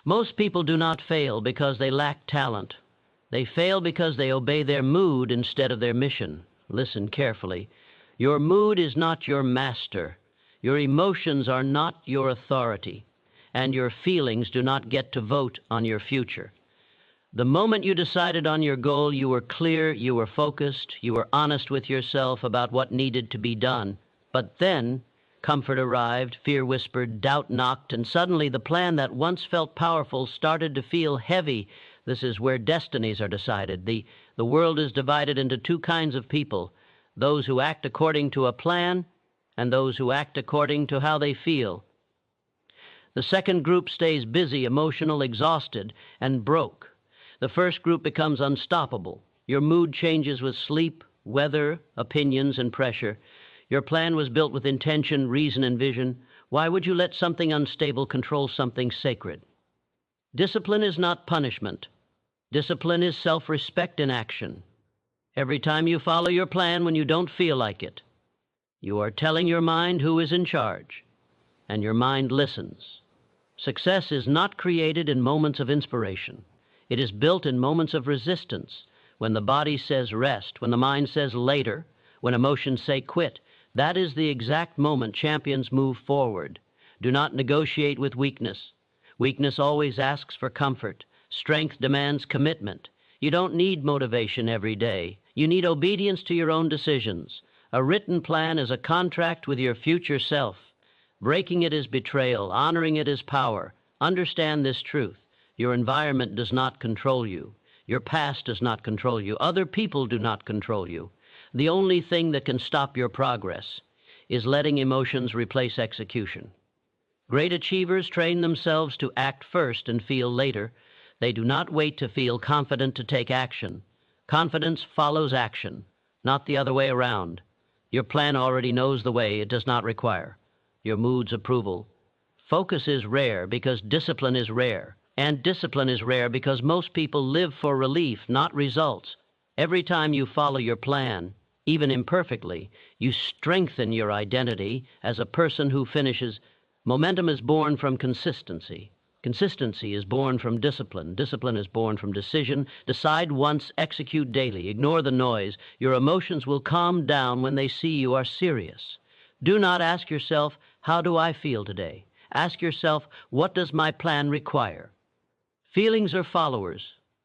Most people do not fail because they lack talent. They fail because they obey their mood instead of their mission. Listen carefully. Your mood is not your master. Your emotions are not your authority. And your feelings do not get to vote on your future. The moment you decided on your goal, you were clear, you were focused, you were honest with yourself about what needed to be done. But then, comfort arrived, fear whispered, doubt knocked, and suddenly the plan that once felt powerful started to feel heavy. This is where destinies are decided. The world is divided into two kinds of people, those who act according to a plan and those who act according to how they feel. The second group stays busy, emotional, exhausted, and broke. The first group becomes unstoppable. Your mood changes with sleep, weather, opinions, and pressure. Your plan was built with intention, reason, and vision. Why would you let something unstable control something sacred? Discipline is not punishment. Discipline is self-respect in action. Every time you follow your plan when you don't feel like it, you are telling your mind who is in charge, and your mind listens. Success is not created in moments of inspiration. It is built in moments of resistance, when the body says rest, when the mind says later, when emotions say quit. That is the exact moment champions move forward. Do not negotiate with weakness. Weakness always asks for comfort. Strength demands commitment. You don't need motivation every day. You need obedience to your own decisions. A written plan is a contract with your future self. Breaking it is betrayal. Honoring it is power. Understand this truth. Your environment does not control you. Your past does not control you. Other people do not control you. The only thing that can stop your progress is letting emotions replace execution. Great achievers train themselves to act first and feel later. They do not wait to feel confident to take action. Confidence follows action, not the other way around. Your plan already knows the way. It does not require your mood's approval. Focus is rare because discipline is rare. And discipline is rare because most people live for relief, not results. Every time you follow your plan, even imperfectly, you strengthen your identity as a person who finishes. Momentum is born from consistency. Consistency is born from discipline. Discipline is born from decision. Decide once, execute daily. Ignore the noise. Your emotions will calm down when they see you are serious. Do not ask yourself, how do I feel today? Ask yourself, what does my plan require? Feelings are followers.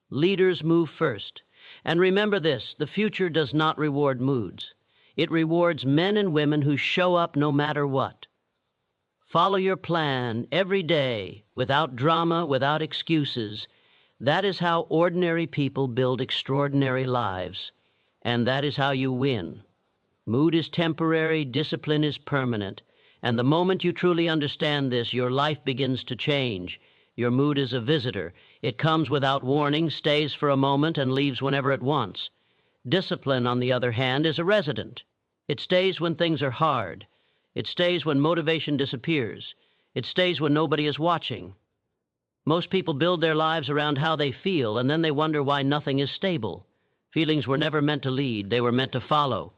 Leaders move first. And remember this, the future does not reward moods. It rewards men and women who show up no matter what. Follow your plan every day, without drama, without excuses. That is how ordinary people build extraordinary lives. And that is how you win. Mood is temporary, discipline is permanent. And the moment you truly understand this, your life begins to change. Your mood is a visitor. It comes without warning, stays for a moment, and leaves whenever it wants. Discipline, on the other hand, is a resident. It stays when things are hard. It stays when motivation disappears. It stays when nobody is watching. Most people build their lives around how they feel, and then they wonder why nothing is stable. Feelings were never meant to lead. They were meant to follow.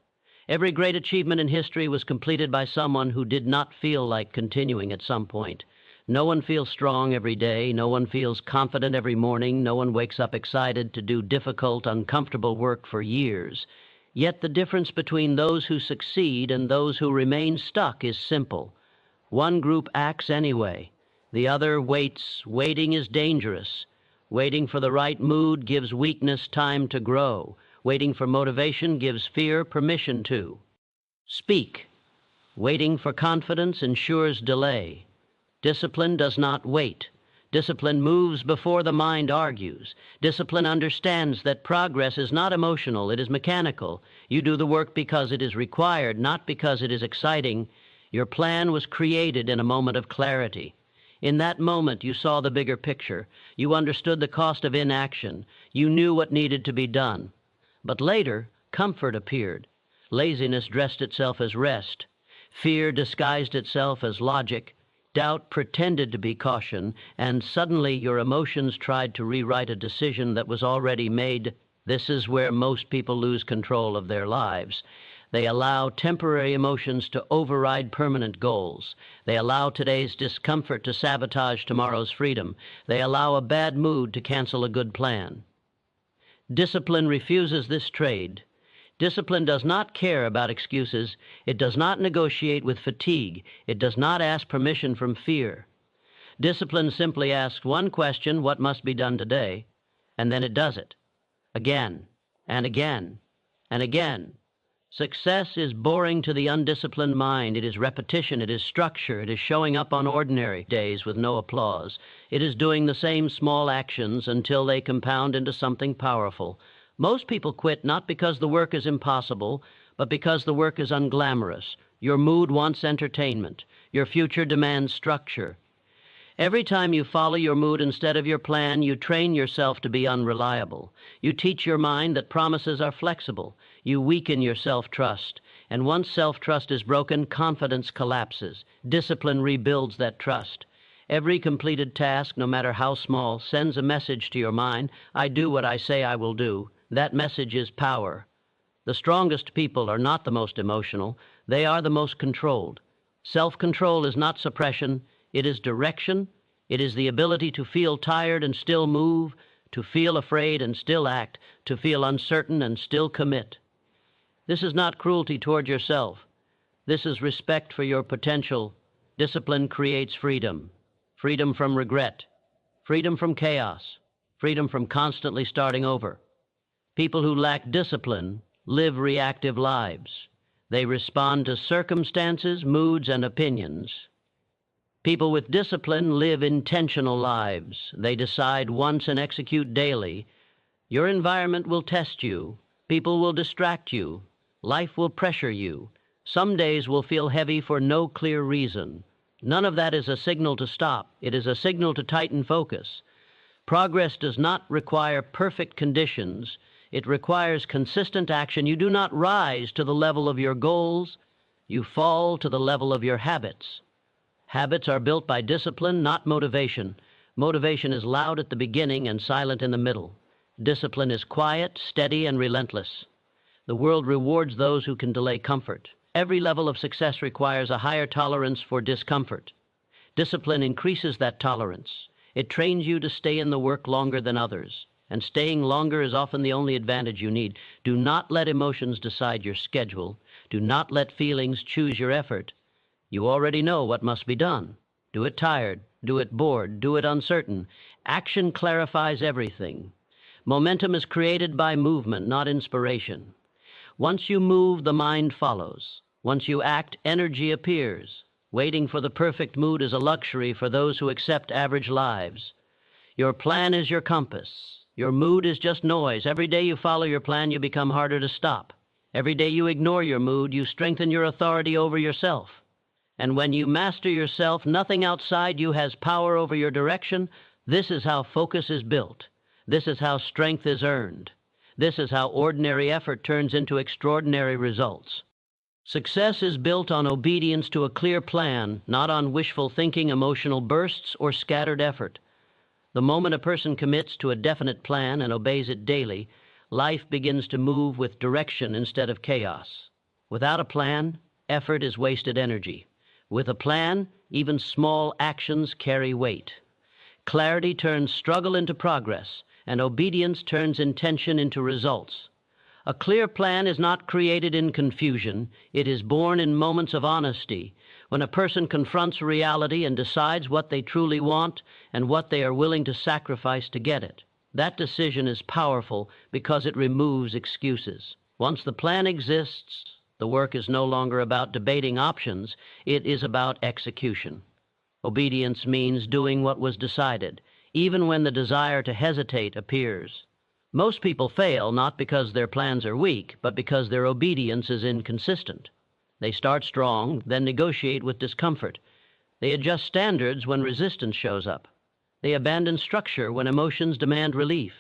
Every great achievement in history was completed by someone who did not feel like continuing at some point. No one feels strong every day. No one feels confident every morning. No one wakes up excited to do difficult, uncomfortable work for years. Yet the difference between those who succeed and those who remain stuck is simple. One group acts anyway. The other waits. Waiting is dangerous. Waiting for the right mood gives weakness time to grow. Waiting for motivation gives fear permission to speak. Waiting for confidence ensures delay. Discipline does not wait. Discipline moves before the mind argues. Discipline understands that progress is not emotional, it is mechanical. You do the work because it is required, not because it is exciting. Your plan was created in a moment of clarity. In that moment, you saw the bigger picture. You understood the cost of inaction. You knew what needed to be done. But later, comfort appeared. Laziness dressed itself as rest. Fear disguised itself as logic. Doubt pretended to be caution, and suddenly your emotions tried to rewrite a decision that was already made. This is where most people lose control of their lives. They allow temporary emotions to override permanent goals. They allow today's discomfort to sabotage tomorrow's freedom. They allow a bad mood to cancel a good plan. Discipline refuses this trade. Discipline does not care about excuses. It does not negotiate with fatigue. It does not ask permission from fear. Discipline simply asks one question: what must be done today? And then it does it. Again, and again, and again. Success is boring to the undisciplined mind. It is repetition. It is structure. It is showing up on ordinary days with no applause. It is doing the same small actions until they compound into something powerful. Most people quit not because the work is impossible, but because the work is unglamorous. Your mood wants entertainment. Your future demands structure. Every time you follow your mood instead of your plan, you train yourself to be unreliable. You teach your mind that promises are flexible. You weaken your self-trust. And once self-trust is broken, confidence collapses. Discipline rebuilds that trust. Every completed task, no matter how small, sends a message to your mind: I do what I say I will do. That message is power. The strongest people are not the most emotional. They are the most controlled. Self-control is not suppression. It is direction. It is the ability to feel tired and still move, to feel afraid and still act, to feel uncertain and still commit. This is not cruelty toward yourself. This is respect for your potential. Discipline creates freedom. Freedom from regret. Freedom from chaos. Freedom from constantly starting over. People who lack discipline live reactive lives. They respond to circumstances, moods, and opinions. People with discipline live intentional lives. They decide once and execute daily. Your environment will test you. People will distract you. Life will pressure you. Some days will feel heavy for no clear reason. None of that is a signal to stop. It is a signal to tighten focus. Progress does not require perfect conditions. It requires consistent action. You do not rise to the level of your goals. You fall to the level of your habits. Habits are built by discipline, not motivation. Motivation is loud at the beginning and silent in the middle. Discipline is quiet, steady, and relentless. The world rewards those who can delay comfort. Every level of success requires a higher tolerance for discomfort. Discipline increases that tolerance. It trains you to stay in the work longer than others. And staying longer is often the only advantage you need. Do not let emotions decide your schedule. Do not let feelings choose your effort. You already know what must be done. Do it tired, do it bored, do it uncertain. Action clarifies everything. Momentum is created by movement, not inspiration. Once you move, the mind follows. Once you act, energy appears. Waiting for the perfect mood is a luxury for those who accept average lives. Your plan is your compass. Your mood is just noise. Every day you follow your plan, you become harder to stop. Every day you ignore your mood, you strengthen your authority over yourself. And when you master yourself, nothing outside you has power over your direction. This is how focus is built. This is how strength is earned. This is how ordinary effort turns into extraordinary results. Success is built on obedience to a clear plan, not on wishful thinking, emotional bursts, or scattered effort. The moment a person commits to a definite plan and obeys it daily, life begins to move with direction instead of chaos. Without a plan, effort is wasted energy. With a plan, even small actions carry weight. Clarity turns struggle into progress, and obedience turns intention into results. A clear plan is not created in confusion. It is born in moments of honesty, when a person confronts reality and decides what they truly want and what they are willing to sacrifice to get it. That decision is powerful because it removes excuses. Once the plan exists, the work is no longer about debating options. It is about execution. Obedience means doing what was decided, even when the desire to hesitate appears. Most people fail not because their plans are weak, but because their obedience is inconsistent. They start strong, then negotiate with discomfort. They adjust standards when resistance shows up. They abandon structure when emotions demand relief.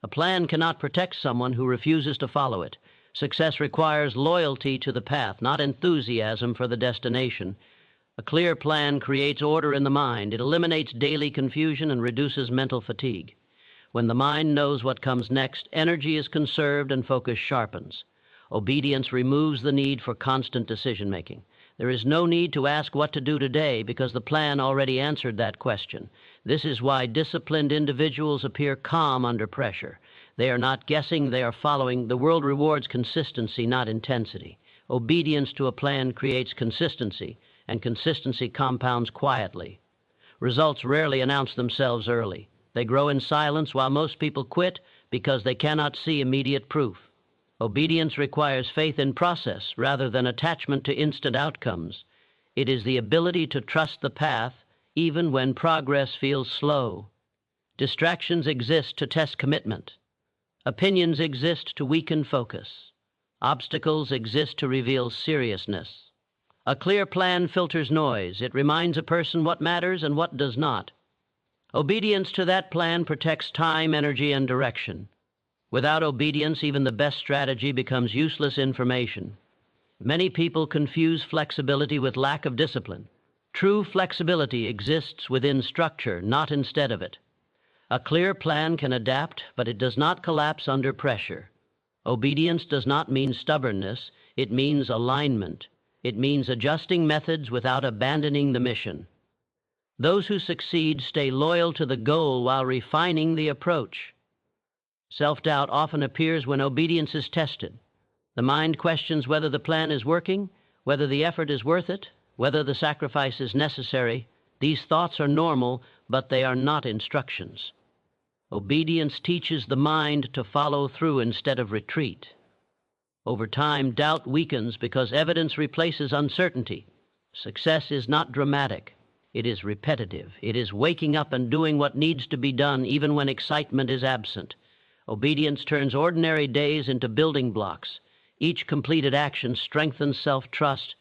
A plan cannot protect someone who refuses to follow it. Success requires loyalty to the path, not enthusiasm for the destination. A clear plan creates order in the mind. It eliminates daily confusion and reduces mental fatigue. When the mind knows what comes next, energy is conserved and focus sharpens. Obedience removes the need for constant decision-making. There is no need to ask what to do today because the plan already answered that question. This is why disciplined individuals appear calm under pressure. They are not guessing, they are following. The world rewards consistency, not intensity. Obedience to a plan creates consistency, and consistency compounds quietly. Results rarely announce themselves early. They grow in silence while most people quit because they cannot see immediate proof. Obedience requires faith in process rather than attachment to instant outcomes. It is the ability to trust the path even when progress feels slow. Distractions exist to test commitment. Opinions exist to weaken focus. Obstacles exist to reveal seriousness. A clear plan filters noise. It reminds a person what matters and what does not. Obedience to that plan protects time, energy, and direction. Without obedience, even the best strategy becomes useless information. Many people confuse flexibility with lack of discipline. True flexibility exists within structure, not instead of it. A clear plan can adapt, but it does not collapse under pressure. Obedience does not mean stubbornness. It means alignment. It means adjusting methods without abandoning the mission. Those who succeed stay loyal to the goal while refining the approach. Self-doubt often appears when obedience is tested. The mind questions whether the plan is working, whether the effort is worth it, whether the sacrifice is necessary. These thoughts are normal, but they are not instructions. Obedience teaches the mind to follow through instead of retreat. Over time, doubt weakens because evidence replaces uncertainty. Success is not dramatic. It is repetitive. It is waking up and doing what needs to be done even when excitement is absent. Obedience turns ordinary days into building blocks. Each completed action strengthens self-trust.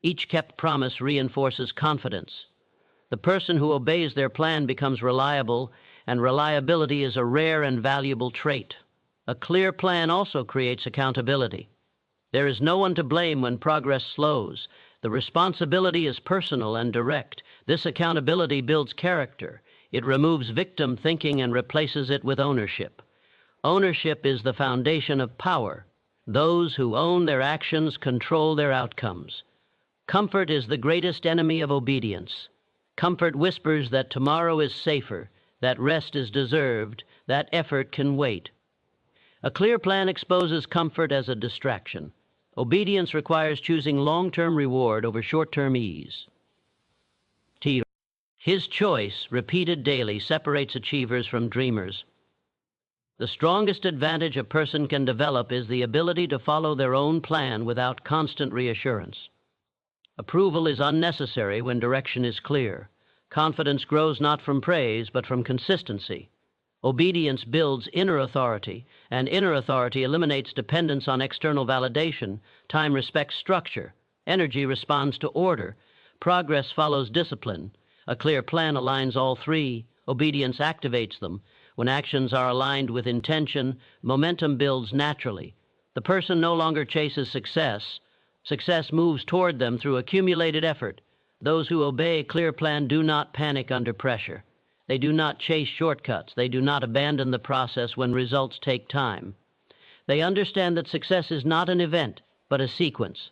Each kept promise reinforces confidence. The person who obeys their plan becomes reliable, and reliability is a rare and valuable trait. A clear plan also creates accountability. There is no one to blame when progress slows. The responsibility is personal and direct. This accountability builds character. It removes victim thinking and replaces it with ownership. Ownership is the foundation of power. Those who own their actions control their outcomes. Comfort is the greatest enemy of obedience. Comfort whispers that tomorrow is safer, that rest is deserved, that effort can wait. A clear plan exposes comfort as a distraction. Obedience requires choosing long-term reward over short-term ease. His choice, repeated daily, separates achievers from dreamers. The strongest advantage a person can develop is the ability to follow their own plan without constant reassurance. Approval is unnecessary when direction is clear. Confidence grows not from praise, but from consistency. Obedience builds inner authority, and inner authority eliminates dependence on external validation. Time respects structure. Energy responds to order. Progress follows discipline. A clear plan aligns all three. Obedience activates them. When actions are aligned with intention, momentum builds naturally. The person no longer chases success. Success moves toward them through accumulated effort. Those who obey a clear plan do not panic under pressure. They do not chase shortcuts. They do not abandon the process when results take time. They understand that success is not an event, but a sequence.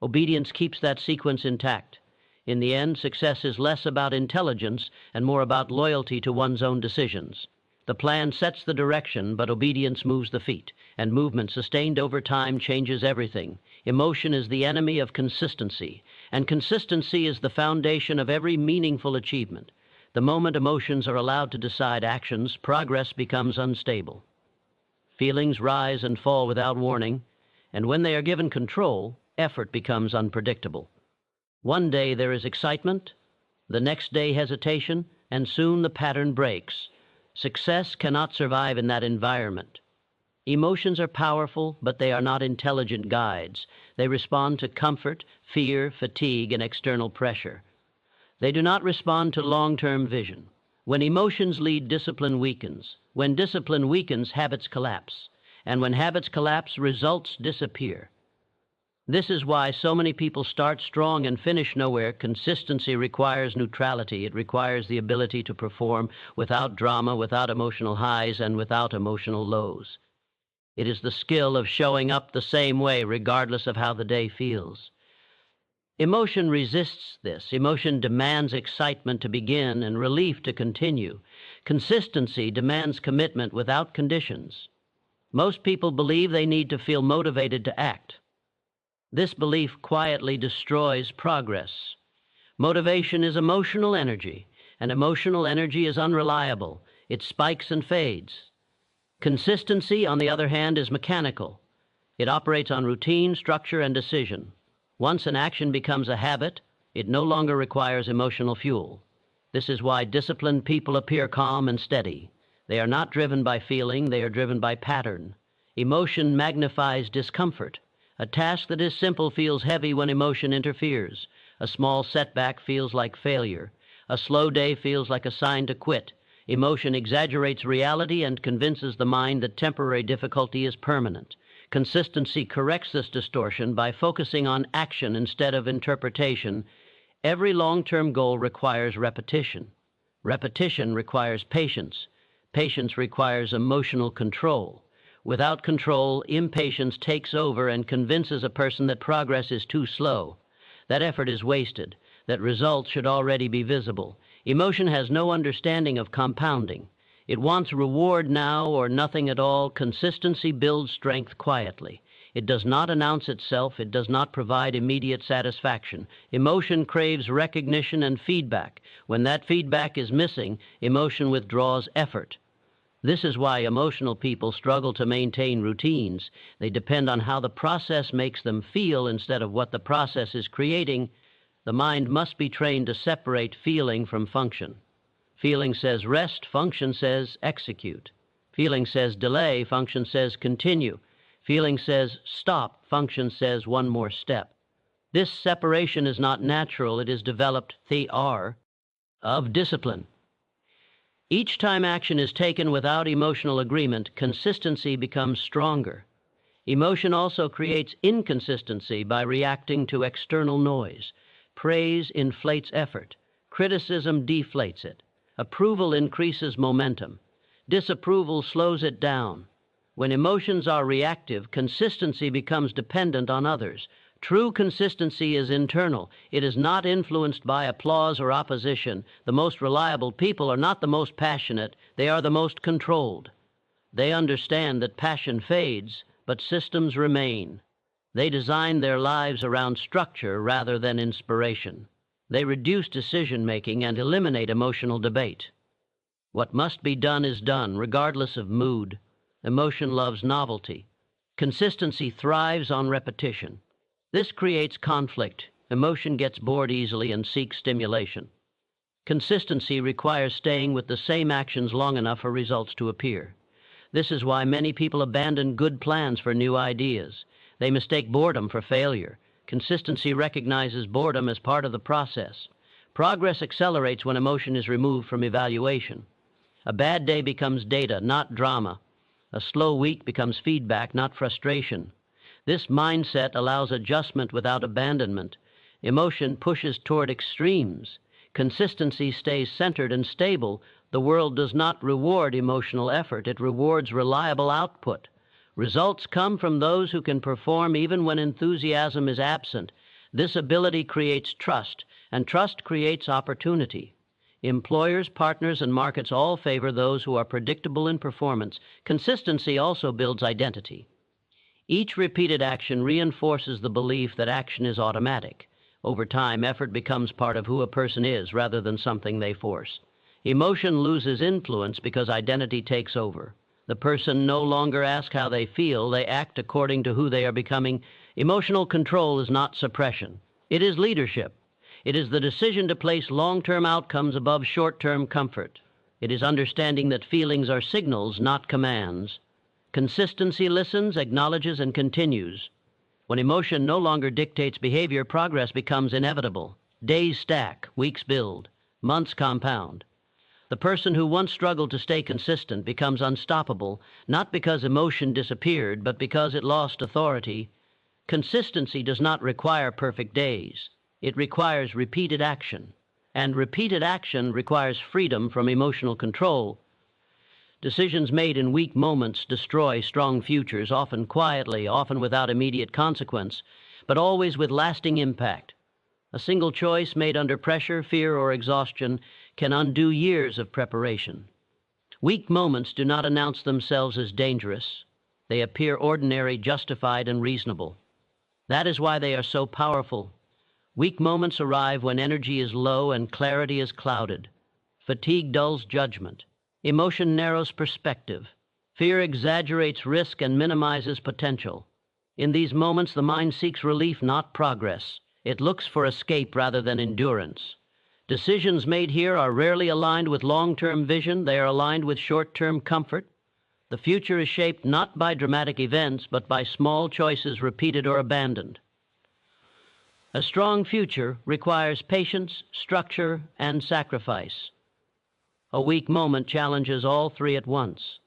Obedience keeps that sequence intact. In the end, success is less about intelligence and more about loyalty to one's own decisions. The plan sets the direction, but obedience moves the feet, and movement sustained over time changes everything. Emotion is the enemy of consistency, and consistency is the foundation of every meaningful achievement. The moment emotions are allowed to decide actions, progress becomes unstable. Feelings rise and fall without warning, and when they are given control, effort becomes unpredictable. One day there is excitement, the next day hesitation, and soon the pattern breaks. Success cannot survive in that environment. Emotions are powerful, but they are not intelligent guides. They respond to comfort, fear, fatigue, and external pressure. They do not respond to long-term vision. When emotions lead, discipline weakens. When discipline weakens, habits collapse. And when habits collapse, results disappear. This is why so many people start strong and finish nowhere. Consistency requires neutrality. It requires the ability to perform without drama, without emotional highs, and without emotional lows. It is the skill of showing up the same way regardless of how the day feels. Emotion resists this. Emotion demands excitement to begin and relief to continue. Consistency demands commitment without conditions. Most people believe they need to feel motivated to act. This belief quietly destroys progress. Motivation is emotional energy, and emotional energy is unreliable. It spikes and fades. Consistency, on the other hand, is mechanical. It operates on routine, structure, and decision. Once an action becomes a habit, it no longer requires emotional fuel. This is why disciplined people appear calm and steady. They are not driven by feeling, they are driven by pattern. Emotion magnifies discomfort. A task that is simple feels heavy when emotion interferes. A small setback feels like failure. A slow day feels like a sign to quit. Emotion exaggerates reality and convinces the mind that temporary difficulty is permanent. Consistency corrects this distortion by focusing on action instead of interpretation. Every long-term goal requires repetition. Repetition requires patience. Patience requires emotional control. Without control, impatience takes over and convinces a person that progress is too slow, that effort is wasted, that results should already be visible. Emotion has no understanding of compounding. It wants reward now or nothing at all. Consistency builds strength quietly. It does not announce itself. It does not provide immediate satisfaction. Emotion craves recognition and feedback. When that feedback is missing, emotion withdraws effort. This is why emotional people struggle to maintain routines. They depend on how the process makes them feel instead of what the process is creating. The mind must be trained to separate feeling from function. Feeling says rest, function says execute. Feeling says delay, function says continue. Feeling says stop, function says one more step. This separation is not natural, it is developed the R of discipline. Each time action is taken without emotional agreement, consistency becomes stronger. Emotion also creates inconsistency by reacting to external noise. Praise inflates effort. Criticism deflates it. Approval increases momentum. Disapproval slows it down. When emotions are reactive, consistency becomes dependent on others. True consistency is internal. It is not influenced by applause or opposition. The most reliable people are not the most passionate. They are the most controlled. They understand that passion fades, but systems remain. They design their lives around structure rather than inspiration. They reduce decision-making and eliminate emotional debate. What must be done is done, regardless of mood. Emotion loves novelty. Consistency thrives on repetition. This creates conflict. Emotion gets bored easily and seeks stimulation. Consistency requires staying with the same actions long enough for results to appear. This is why many people abandon good plans for new ideas. They mistake boredom for failure. Consistency recognizes boredom as part of the process. Progress accelerates when emotion is removed from evaluation. A bad day becomes data, not drama. A slow week becomes feedback, not frustration. This mindset allows adjustment without abandonment. Emotion pushes toward extremes. Consistency stays centered and stable. The world does not reward emotional effort. It rewards reliable output. Results come from those who can perform even when enthusiasm is absent. This ability creates trust, and trust creates opportunity. Employers, partners, and markets all favor those who are predictable in performance. Consistency also builds identity. Each repeated action reinforces the belief that action is automatic. Over time, effort becomes part of who a person is rather than something they force. Emotion loses influence because identity takes over. The person no longer asks how they feel, they act according to who they are becoming. Emotional control is not suppression. It is leadership. It is the decision to place long-term outcomes above short-term comfort. It is understanding that feelings are signals, not commands. Consistency listens, acknowledges, and continues. When emotion no longer dictates behavior, progress becomes inevitable. Days stack, weeks build, months compound. The person who once struggled to stay consistent becomes unstoppable, not because emotion disappeared, but because it lost authority. Consistency does not require perfect days. It requires repeated action. And repeated action requires freedom from emotional control. Decisions made in weak moments destroy strong futures, often quietly, often without immediate consequence, but always with lasting impact. A single choice made under pressure, fear, or exhaustion can undo years of preparation. Weak moments do not announce themselves as dangerous. They appear ordinary, justified, and reasonable. That is why they are so powerful. Weak moments arrive when energy is low and clarity is clouded. Fatigue dulls judgment. Emotion narrows perspective. Fear exaggerates risk and minimizes potential. In these moments, the mind seeks relief, not progress. It looks for escape rather than endurance. Decisions made here are rarely aligned with long-term vision. They are aligned with short-term comfort. The future is shaped not by dramatic events, but by small choices repeated or abandoned. A strong future requires patience, structure, and sacrifice. A weak moment challenges all three at once.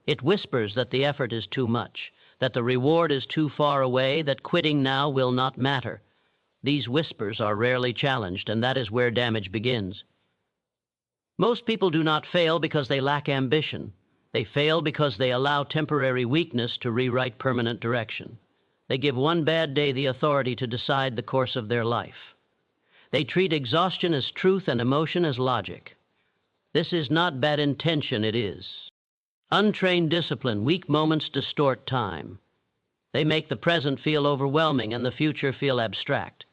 It whispers that the effort is too much, that the reward is too far away, that quitting now will not matter. These whispers are rarely challenged, and that is where damage begins. Most people do not fail because they lack ambition. They fail because they allow temporary weakness to rewrite permanent direction. They give one bad day the authority to decide the course of their life. They treat exhaustion as truth and emotion as logic. This is not bad intention, it is. Untrained discipline, weak moments distort time. They make the present feel overwhelming and the future feel abstract.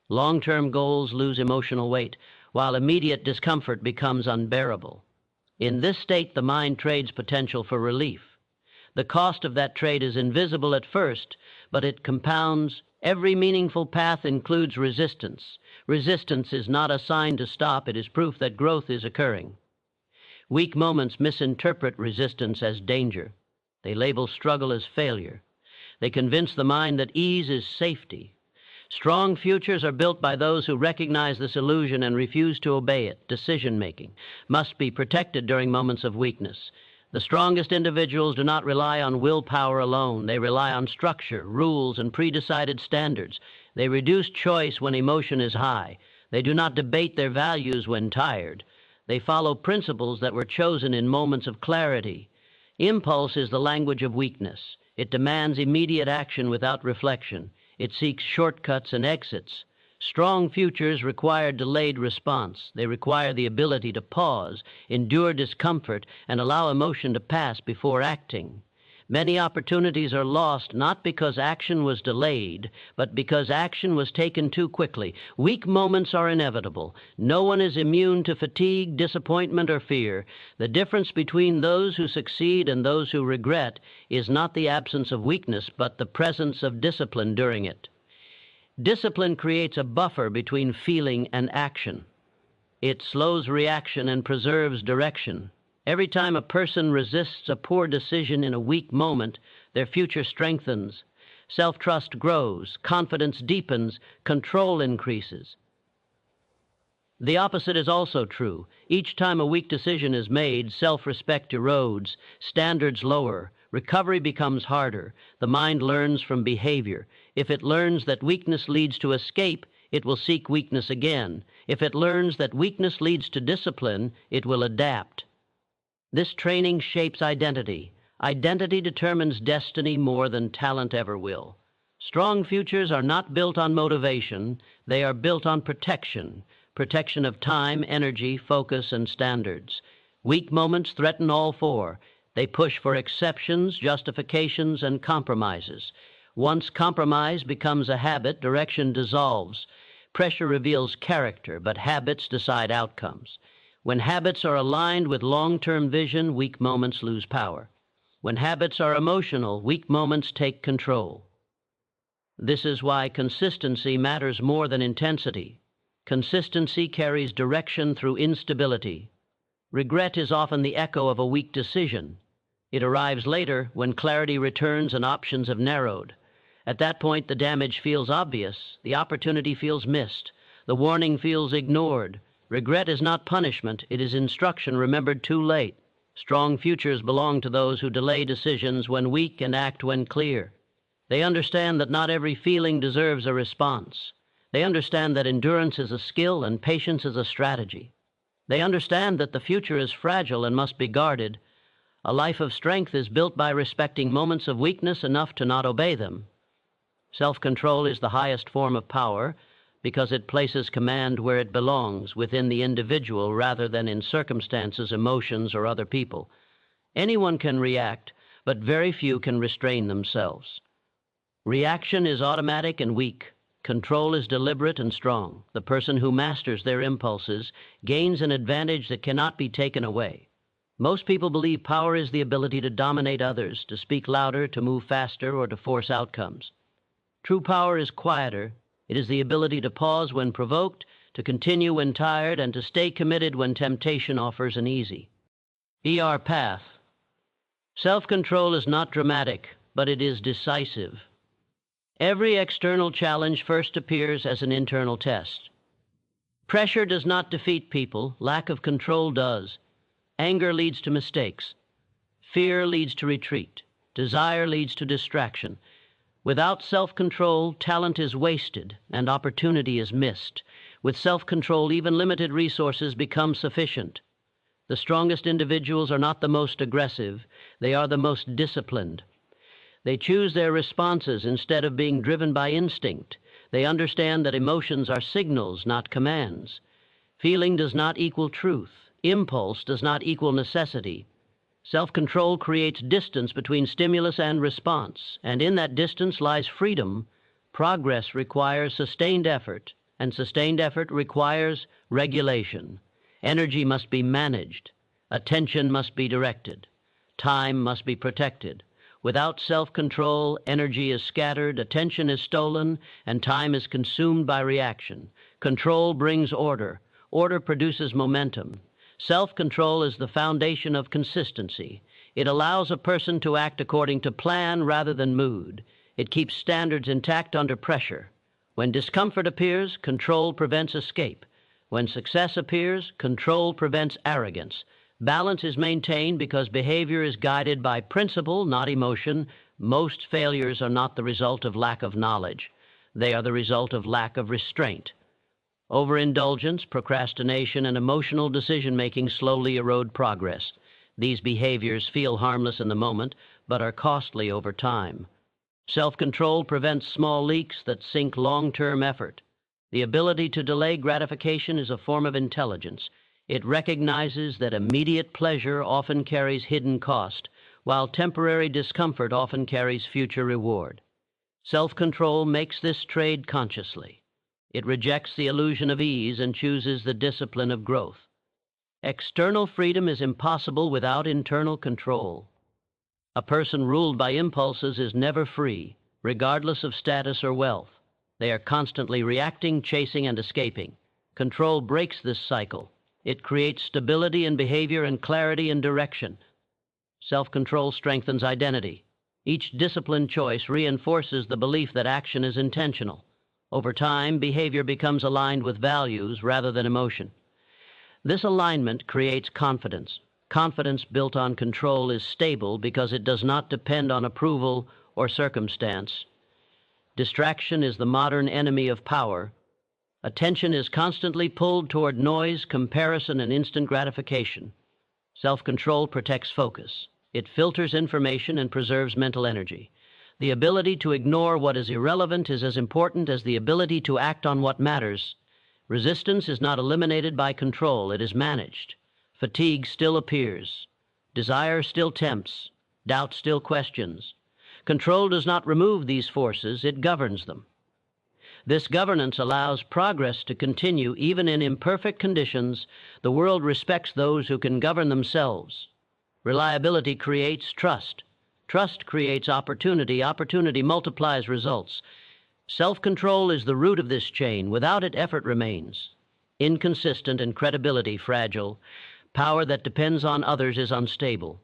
Long-term goals lose emotional weight, while immediate discomfort becomes unbearable. In this state, the mind trades potential for relief. The cost of that trade is invisible at first, but it compounds. Every meaningful path includes resistance. Resistance is not a sign to stop, it is proof that growth is occurring. Weak moments misinterpret resistance as danger. They label struggle as failure. They convince the mind that ease is safety. Strong futures are built by those who recognize this illusion and refuse to obey it. Decision-making must be protected during moments of weakness. The strongest individuals do not rely on willpower alone. They rely on structure, rules, and pre-decided standards. They reduce choice when emotion is high. They do not debate their values when tired. They follow principles that were chosen in moments of clarity. Impulse is the language of weakness. It demands immediate action without reflection. It seeks shortcuts and exits. Strong futures require delayed response. They require the ability to pause, endure discomfort, and allow emotion to pass before acting. Many opportunities are lost not because action was delayed, but because action was taken too quickly. Weak moments are inevitable. No one is immune to fatigue, disappointment, or fear. The difference between those who succeed and those who regret is not the absence of weakness, but the presence of discipline during it. Discipline creates a buffer between feeling and action. It slows reaction and preserves direction. Every time a person resists a poor decision in a weak moment, their future strengthens. Self-trust grows, confidence deepens, control increases. The opposite is also true. Each time a weak decision is made, self-respect erodes, standards lower, recovery becomes harder. The mind learns from behavior. If it learns that weakness leads to escape, it will seek weakness again. If it learns that weakness leads to discipline, it will adapt. This training shapes identity. Identity determines destiny more than talent ever will. Strong futures are not built on motivation. They are built on protection. Protection of time, energy, focus, and standards. Weak moments threaten all four. They push for exceptions, justifications, and compromises. Once compromise becomes a habit, direction dissolves. Pressure reveals character, but habits decide outcomes. When habits are aligned with long-term vision, weak moments lose power. When habits are emotional, weak moments take control. This is why consistency matters more than intensity. Consistency carries direction through instability. Regret is often the echo of a weak decision. It arrives later when clarity returns and options have narrowed. At that point, the damage feels obvious, the opportunity feels missed, the warning feels ignored. Regret is not punishment, it is instruction remembered too late. Strong futures belong to those who delay decisions when weak and act when clear. They understand that not every feeling deserves a response. They understand that endurance is a skill and patience is a strategy. They understand that the future is fragile and must be guarded. A life of strength is built by respecting moments of weakness enough to not obey them. Self-control is the highest form of power because it places command where it belongs, within the individual rather than in circumstances, emotions, or other people. Anyone can react, but very few can restrain themselves. Reaction is automatic and weak. Control is deliberate and strong. The person who masters their impulses gains an advantage that cannot be taken away. Most people believe power is the ability to dominate others, to speak louder, to move faster, or to force outcomes. True power is quieter. It is the ability to pause when provoked, to continue when tired, and to stay committed when temptation offers an easy. Path. Self-control is not dramatic, but it is decisive. Every external challenge first appears as an internal test. Pressure does not defeat people. Lack of control does. Anger leads to mistakes. Fear leads to retreat. Desire leads to distraction. Without self-control, talent is wasted and opportunity is missed. With self-control, even limited resources become sufficient. The strongest individuals are not the most aggressive. They are the most disciplined. They choose their responses instead of being driven by instinct. They understand that emotions are signals, not commands. Feeling does not equal truth. Impulse does not equal necessity. Self-control creates distance between stimulus and response, and in that distance lies freedom. Progress requires sustained effort, and sustained effort requires regulation. Energy must be managed. Attention must be directed. Time must be protected. Without self-control, energy is scattered, attention is stolen, and time is consumed by reaction. Control brings order. Order produces momentum. Self-control is the foundation of consistency. It allows a person to act according to plan rather than mood. It keeps standards intact under pressure. When discomfort appears, control prevents escape. When success appears, control prevents arrogance. Balance is maintained because behavior is guided by principle, not emotion. Most failures are not the result of lack of knowledge. They are the result of lack of restraint. Overindulgence, procrastination, and emotional decision-making slowly erode progress. These behaviors feel harmless in the moment, but are costly over time. Self-control prevents small leaks that sink long-term effort. The ability to delay gratification is a form of intelligence. It recognizes that immediate pleasure often carries hidden cost, while temporary discomfort often carries future reward. Self-control makes this trade consciously. It rejects the illusion of ease and chooses the discipline of growth. External freedom is impossible without internal control. A person ruled by impulses is never free, regardless of status or wealth. They are constantly reacting, chasing, and escaping. Control breaks this cycle. It creates stability in behavior and clarity in direction. Self-control strengthens identity. Each disciplined choice reinforces the belief that action is intentional. Over time, behavior becomes aligned with values rather than emotion. This alignment creates confidence. Confidence built on control is stable because it does not depend on approval or circumstance. Distraction is the modern enemy of power. Attention is constantly pulled toward noise, comparison, and instant gratification. Self-control protects focus. It filters information and preserves mental energy. The ability to ignore what is irrelevant is as important as the ability to act on what matters. Resistance is not eliminated by control, it is managed. Fatigue still appears. Desire still tempts. Doubt still questions. Control does not remove these forces, it governs them. This governance allows progress to continue even in imperfect conditions. The world respects those who can govern themselves. Reliability creates trust. Trust creates opportunity. Opportunity multiplies results. Self-control is the root of this chain. Without it, effort remains inconsistent and credibility fragile. Power that depends on others is unstable.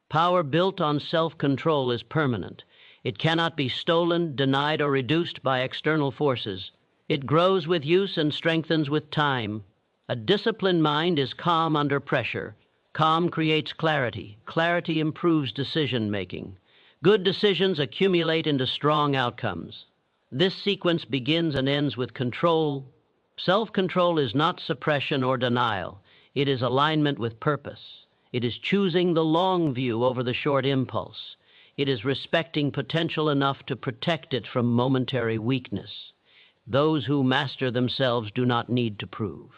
Power built on self-control is permanent. It cannot be stolen, denied, or reduced by external forces. It grows with use and strengthens with time. A disciplined mind is calm under pressure. Calm creates clarity. Clarity improves decision-making. Good decisions accumulate into strong outcomes. This sequence begins and ends with control. Self-control is not suppression or denial. It is alignment with purpose. It is choosing the long view over the short impulse. It is respecting potential enough to protect it from momentary weakness. Those who master themselves do not need to prove.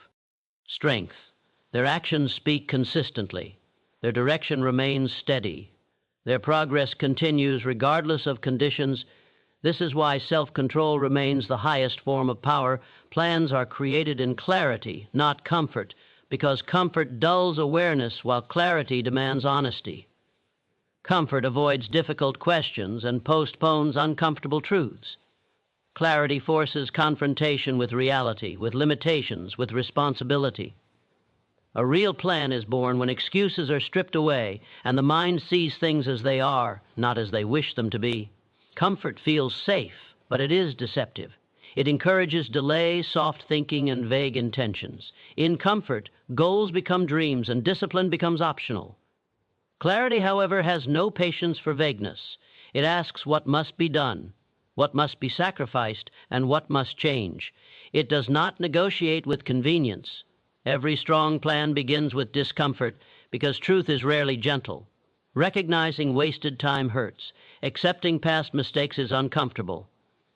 Strength. Their actions speak consistently. Their direction remains steady. Their progress continues regardless of conditions. This is why self-control remains the highest form of power. Plans are created in clarity, not comfort, because comfort dulls awareness while clarity demands honesty. Comfort avoids difficult questions and postpones uncomfortable truths. Clarity forces confrontation with reality, with limitations, with responsibility. A real plan is born when excuses are stripped away and the mind sees things as they are, not as they wish them to be. Comfort feels safe, but it is deceptive. It encourages delay, soft thinking, and vague intentions. In comfort, goals become dreams and discipline becomes optional. Clarity, however, has no patience for vagueness. It asks what must be done, what must be sacrificed, and what must change. It does not negotiate with convenience. Every strong plan begins with discomfort because truth is rarely gentle. Recognizing wasted time hurts. Accepting past mistakes is uncomfortable.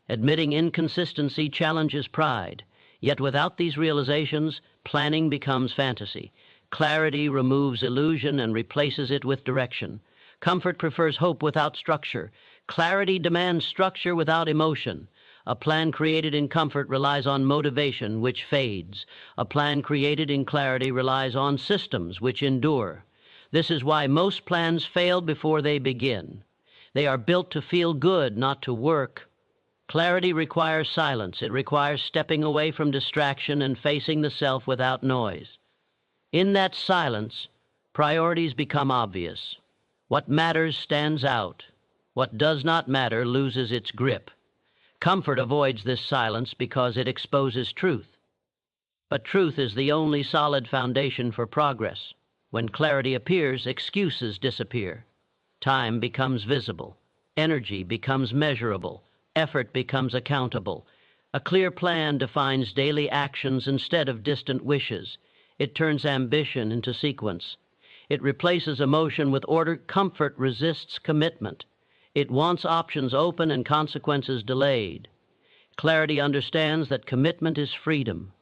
Admitting inconsistency challenges pride. Yet without these realizations, planning becomes fantasy. Clarity removes illusion and replaces it with direction. Comfort prefers hope without structure. Clarity demands structure without emotion. A plan created in comfort relies on motivation, which fades. A plan created in clarity relies on systems, which endure. This is why most plans fail before they begin. They are built to feel good, not to work. Clarity requires silence. It requires stepping away from distraction and facing the self without noise. In that silence, priorities become obvious. What matters stands out. What does not matter loses its grip. Comfort avoids this silence because it exposes truth. But truth is the only solid foundation for progress. When clarity appears, excuses disappear. Time becomes visible. Energy becomes measurable. Effort becomes accountable. A clear plan defines daily actions instead of distant wishes. It turns ambition into sequence. It replaces emotion with order. Comfort resists commitment. It wants options open and consequences delayed. Clarity understands that commitment is freedom.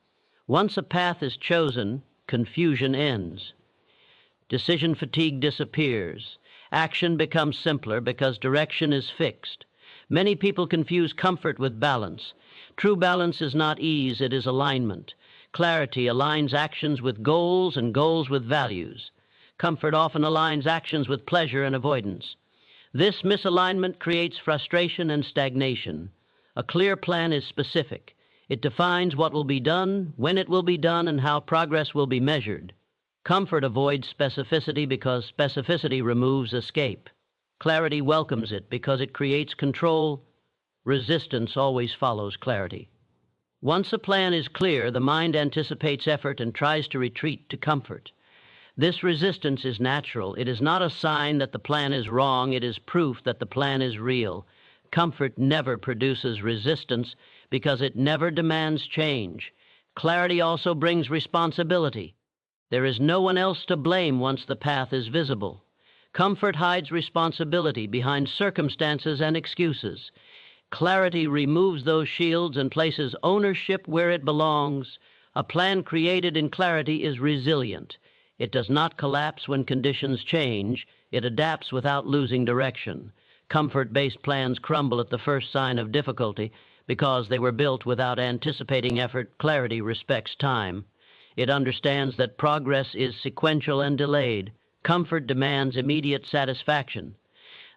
Once a path is chosen, confusion ends. Decision fatigue disappears. Action becomes simpler because direction is fixed. Many people confuse comfort with balance. True balance is not ease, it is alignment. Clarity aligns actions with goals and goals with values. Comfort often aligns actions with pleasure and avoidance. This misalignment creates frustration and stagnation. A clear plan is specific. It defines what will be done, when it will be done, and how progress will be measured. Comfort avoids specificity because specificity removes escape. Clarity welcomes it because it creates control. Resistance always follows clarity. Once a plan is clear, the mind anticipates effort and tries to retreat to comfort. This resistance is natural. It is not a sign that the plan is wrong. It is proof that the plan is real. Comfort never produces resistance because it never demands change. Clarity also brings responsibility. There is no one else to blame once the path is visible. Comfort hides responsibility behind circumstances and excuses. Clarity removes those shields and places ownership where it belongs. A plan created in clarity is resilient. It does not collapse when conditions change. It adapts without losing direction. Comfort-based plans crumble at the first sign of difficulty because they were built without anticipating effort. Clarity respects time. It understands that progress is sequential and delayed. Comfort demands immediate satisfaction.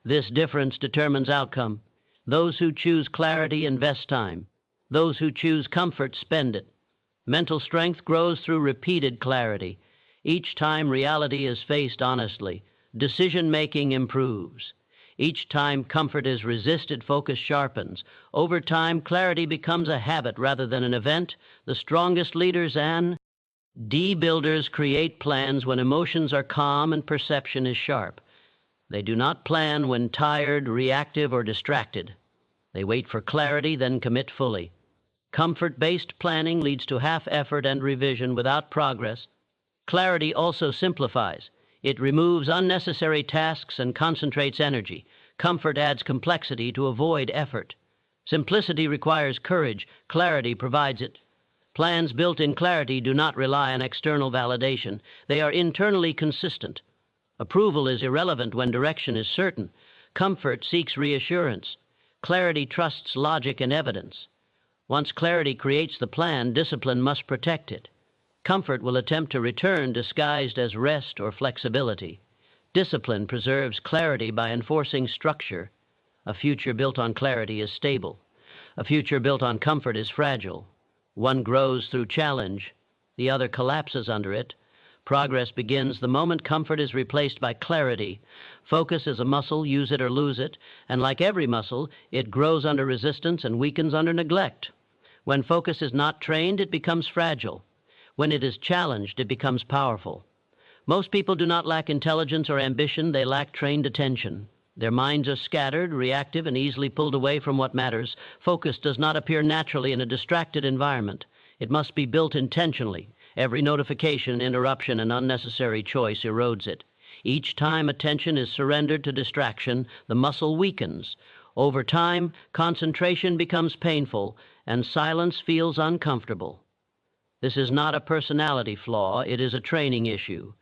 This difference determines outcome. Those who choose clarity invest time. Those who choose comfort spend it. Mental strength grows through repeated clarity. Each time reality is faced honestly, decision-making improves. Each time comfort is resisted, focus sharpens. Over time, clarity becomes a habit rather than an event. The strongest leaders and builders create plans when emotions are calm and perception is sharp. They do not plan when tired, reactive, or distracted. They wait for clarity, then commit fully. Comfort-based planning leads to half effort and revision without progress. Clarity also simplifies. It removes unnecessary tasks and concentrates energy. Comfort adds complexity to avoid effort. Simplicity requires courage. Clarity provides it. Plans built in clarity do not rely on external validation. They are internally consistent. Approval is irrelevant when direction is certain. Comfort seeks reassurance. Clarity trusts logic and evidence. Once clarity creates the plan, discipline must protect it. Comfort will attempt to return disguised as rest or flexibility. Discipline preserves clarity by enforcing structure. A future built on clarity is stable. A future built on comfort is fragile. One grows through challenge. The other collapses under it. Progress begins the moment comfort is replaced by clarity. Focus is a muscle, use it or lose it, and like every muscle, it grows under resistance and weakens under neglect. When focus is not trained, it becomes fragile. When it is challenged, it becomes powerful. Most people do not lack intelligence or ambition, they lack trained attention. Their minds are scattered, reactive, and easily pulled away from what matters. Focus does not appear naturally in a distracted environment. It must be built intentionally. Every notification, interruption, and unnecessary choice erodes it. Each time attention is surrendered to distraction, the muscle weakens. Over time, concentration becomes painful, and silence feels uncomfortable. This is not a personality flaw, it is a training issue.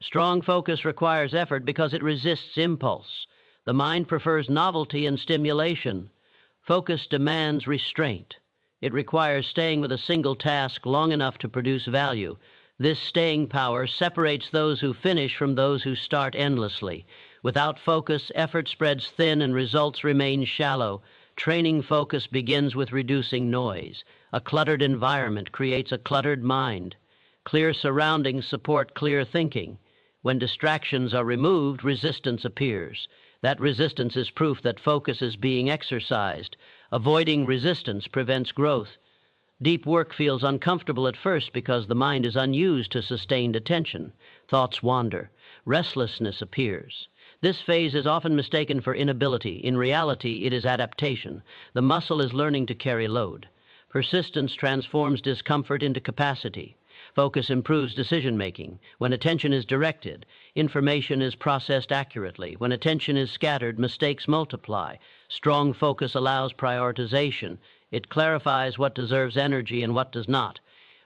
Strong focus requires effort because it resists impulse. The mind prefers novelty and stimulation. Focus demands restraint. It requires staying with a single task long enough to produce value. This staying power separates those who finish from those who start endlessly. Without focus, effort spreads thin and results remain shallow. Training focus begins with reducing noise. A cluttered environment creates a cluttered mind. Clear surroundings support clear thinking. When distractions are removed, resistance appears. That resistance is proof that focus is being exercised. Avoiding resistance prevents growth. Deep work feels uncomfortable at first because the mind is unused to sustained attention. Thoughts wander. Restlessness appears. This phase is often mistaken for inability. In reality, it is adaptation. The muscle is learning to carry load. Persistence transforms discomfort into capacity. Focus improves decision-making. When attention is directed, information is processed accurately. When attention is scattered, mistakes multiply. Strong focus allows prioritization. It clarifies what deserves energy and what does not.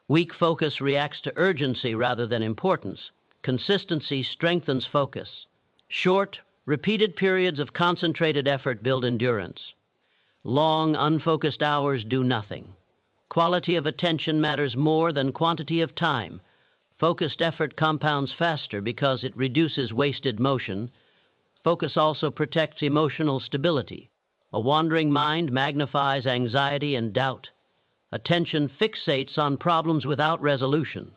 Weak focus reacts to urgency rather than importance. Consistency strengthens focus. Short, repeated periods of concentrated effort build endurance. Long, unfocused hours do nothing. Quality of attention matters more than quantity of time. Focused effort compounds faster because it reduces wasted motion. Focus also protects emotional stability. A wandering mind magnifies anxiety and doubt. Attention fixates on problems without resolution.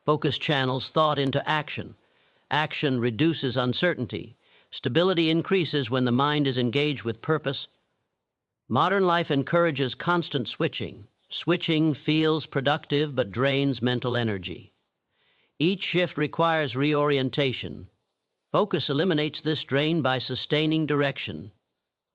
Focus channels thought into action. Action reduces uncertainty. Stability increases when the mind is engaged with purpose. Modern life encourages constant switching. Switching feels productive but drains mental energy. Each shift requires reorientation. Focus eliminates this drain by sustaining direction.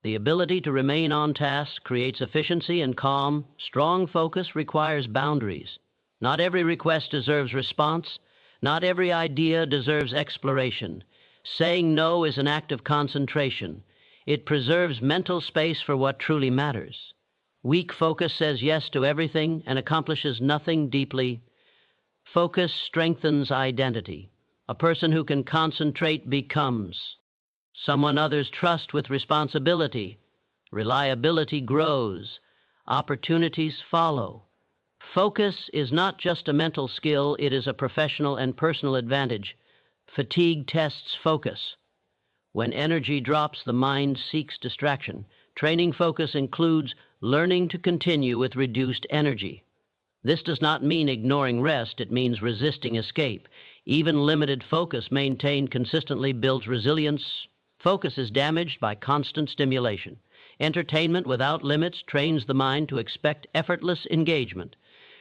The ability to remain on task creates efficiency and calm. Strong focus requires boundaries. Not every request deserves response. Not every idea deserves exploration. Saying no is an act of concentration. It preserves mental space for what truly matters. Weak focus says yes to everything and accomplishes nothing deeply. Focus strengthens identity. A person who can concentrate becomes someone others trust with responsibility. Reliability grows. Opportunities follow. Focus is not just a mental skill, it is a professional and personal advantage. Fatigue tests focus. When energy drops, the mind seeks distraction. Training focus includes learning to continue with reduced energy. This does not mean ignoring rest, it means resisting escape. Even limited focus maintained consistently builds resilience. Focus is damaged by constant stimulation. Entertainment without limits trains the mind to expect effortless engagement.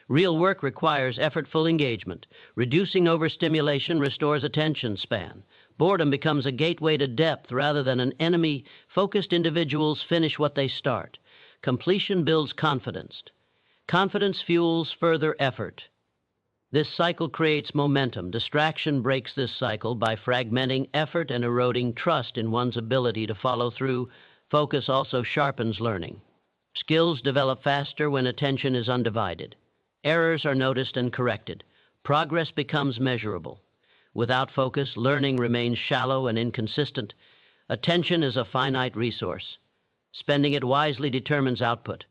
Real work requires effortful engagement. Reducing overstimulation restores attention span. Boredom becomes a gateway to depth rather than an enemy. Focused individuals finish what they start. Completion builds confidence. Confidence fuels further effort. This cycle creates momentum. Distraction breaks this cycle by fragmenting effort and eroding trust in one's ability to follow through. Focus also sharpens learning. Skills develop faster when attention is undivided. Errors are noticed and corrected. Progress becomes measurable. Without focus, learning remains shallow and inconsistent. Attention is a finite resource. Spending it wisely determines output.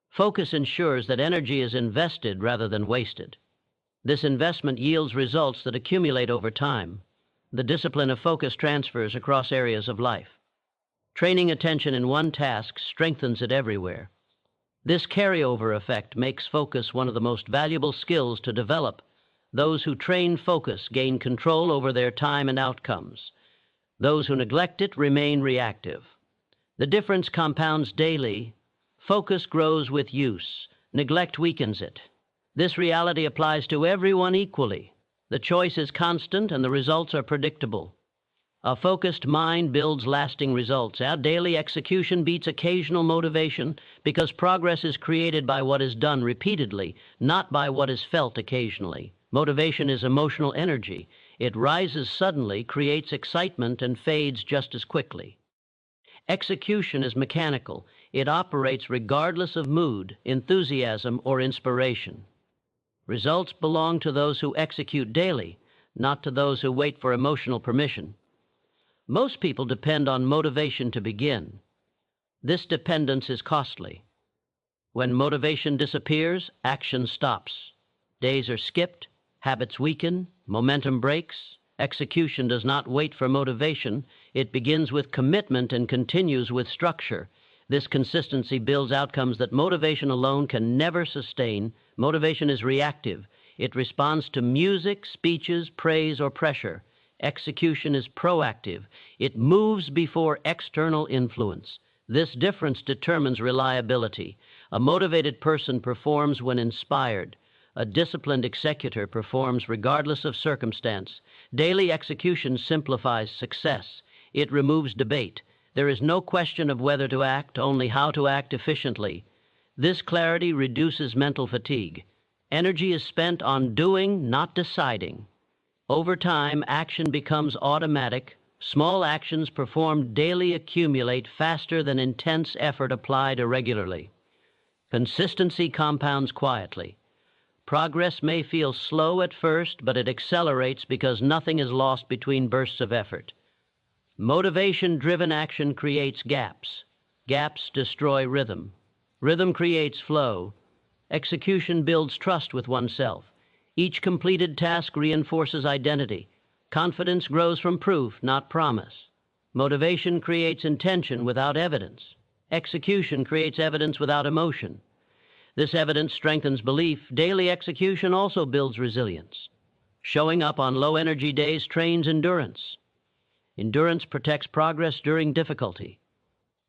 Focus ensures that energy is invested rather than wasted. This investment yields results that accumulate over time. The discipline of focus transfers across areas of life. Training attention in one task strengthens it everywhere. This carryover effect makes focus one of the most valuable skills to develop. Those who train focus gain control over their time and outcomes. Those who neglect it remain reactive. The difference compounds daily. Focus grows with use. Neglect weakens it. This reality applies to everyone equally. The choice is constant and the results are predictable. A focused mind builds lasting results. Our daily execution beats occasional motivation because progress is created by what is done repeatedly, not by what is felt occasionally. Motivation is emotional energy. It rises suddenly, creates excitement, and fades just as quickly. Execution is mechanical. It operates regardless of mood, enthusiasm, or inspiration. Results belong to those who execute daily, not to those who wait for emotional permission. Most people depend on motivation to begin. This dependence is costly. When motivation disappears, action stops. Days are skipped, habits weaken, momentum breaks. Execution does not wait for motivation. It begins with commitment and continues with structure. This consistency builds outcomes that motivation alone can never sustain. Motivation is reactive. It responds to music, speeches, praise, or pressure. Execution is proactive. It moves before external influence. This difference determines reliability. A motivated person performs when inspired. A disciplined executor performs regardless of circumstance. Daily execution simplifies success. It removes debate. There is no question of whether to act, only how to act efficiently. This clarity reduces mental fatigue. Energy is spent on doing, not deciding. Over time, action becomes automatic. Small actions performed daily accumulate faster than intense effort applied irregularly. Consistency compounds quietly. Progress may feel slow at first, but it accelerates because nothing is lost between bursts of effort. Motivation-driven action creates gaps. Gaps destroy rhythm. Rhythm creates flow. Execution builds trust with oneself. Each completed task reinforces identity. Confidence grows from proof, not promise. Motivation creates intention without evidence. Execution creates evidence without emotion. This evidence strengthens belief. Daily execution also builds resilience. Showing up on low-energy days trains endurance. Endurance protects progress during difficulty.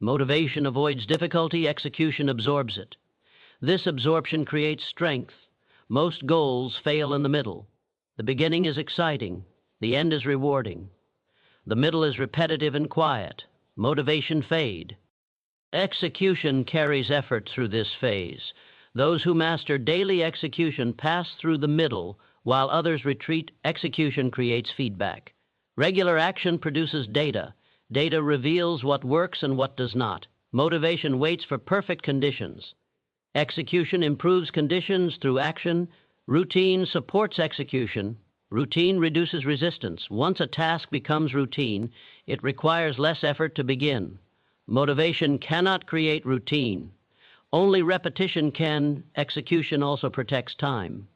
Motivation avoids difficulty, execution absorbs it. This absorption creates strength. Most goals fail in the middle. The beginning is exciting. The end is rewarding. The middle is repetitive and quiet. Motivation fade. Execution carries effort through this phase. Those who master daily execution pass through the middle, while others retreat. Execution creates feedback. Regular action produces data. Data reveals what works and what does not. Motivation waits for perfect conditions. Execution improves conditions through action. Routine supports execution. Routine reduces resistance. Once a task becomes routine, it requires less effort to begin. Motivation cannot create routine. Only repetition can. Execution also protects time.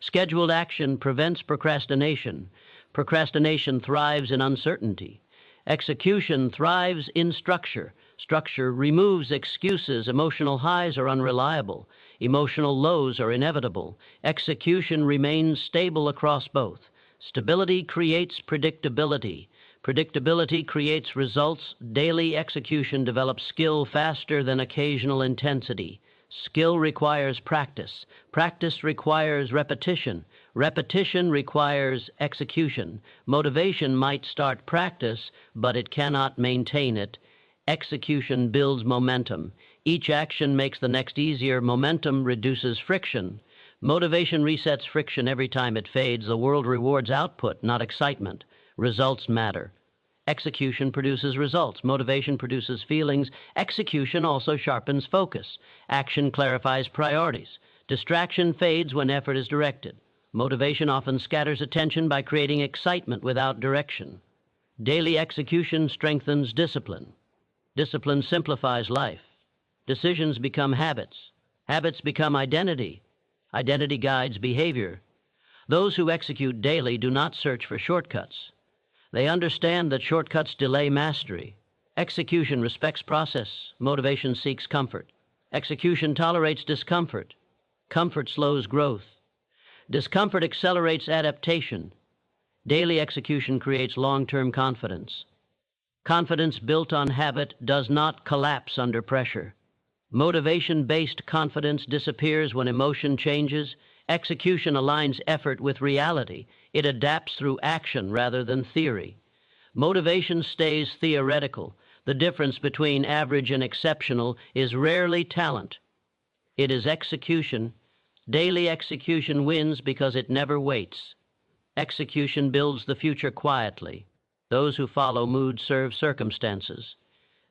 Scheduled action prevents procrastination. Procrastination thrives in uncertainty. Execution thrives in structure. Structure removes excuses. Emotional highs are unreliable. Emotional lows are inevitable. Execution remains stable across both. Stability creates predictability. Predictability creates results. Daily execution develops skill faster than occasional intensity. Skill requires practice. Practice requires repetition. Repetition requires execution. Motivation might start practice, but it cannot maintain it. Execution builds momentum. Each action makes the next easier. Momentum reduces friction. Motivation resets friction every time it fades. The world rewards output, not excitement. Results matter. Execution produces results. Motivation produces feelings. Execution also sharpens focus. Action clarifies priorities. Distraction fades when effort is directed. Motivation often scatters attention by creating excitement without direction. Daily execution strengthens discipline. Discipline simplifies life. Decisions become habits. Habits become identity. Identity guides behavior. Those who execute daily do not search for shortcuts. They understand that shortcuts delay mastery. Execution respects process. Motivation seeks comfort. Execution tolerates discomfort. Comfort slows growth. Discomfort accelerates adaptation. Daily execution creates long-term confidence. Confidence built on habit does not collapse under pressure. Motivation-based confidence disappears when emotion changes. Execution aligns effort with reality. It adapts through action rather than theory. Motivation stays theoretical. The difference between average and exceptional is rarely talent. It is execution. Daily execution wins because it never waits. Execution builds the future quietly. Those who follow mood serve circumstances,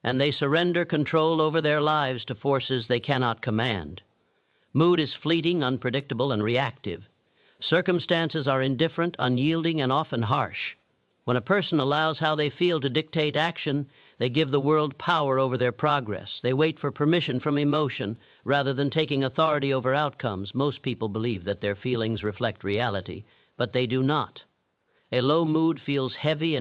and they surrender control over their lives to forces they cannot command. Mood is fleeting, unpredictable, and reactive. Circumstances are indifferent, unyielding, and often harsh. When a person allows how they feel to dictate action, they give the world power over their progress. They wait for permission from emotion rather than taking authority over outcomes. Most people believe that their feelings reflect reality, but they do not. A low mood feels heavy and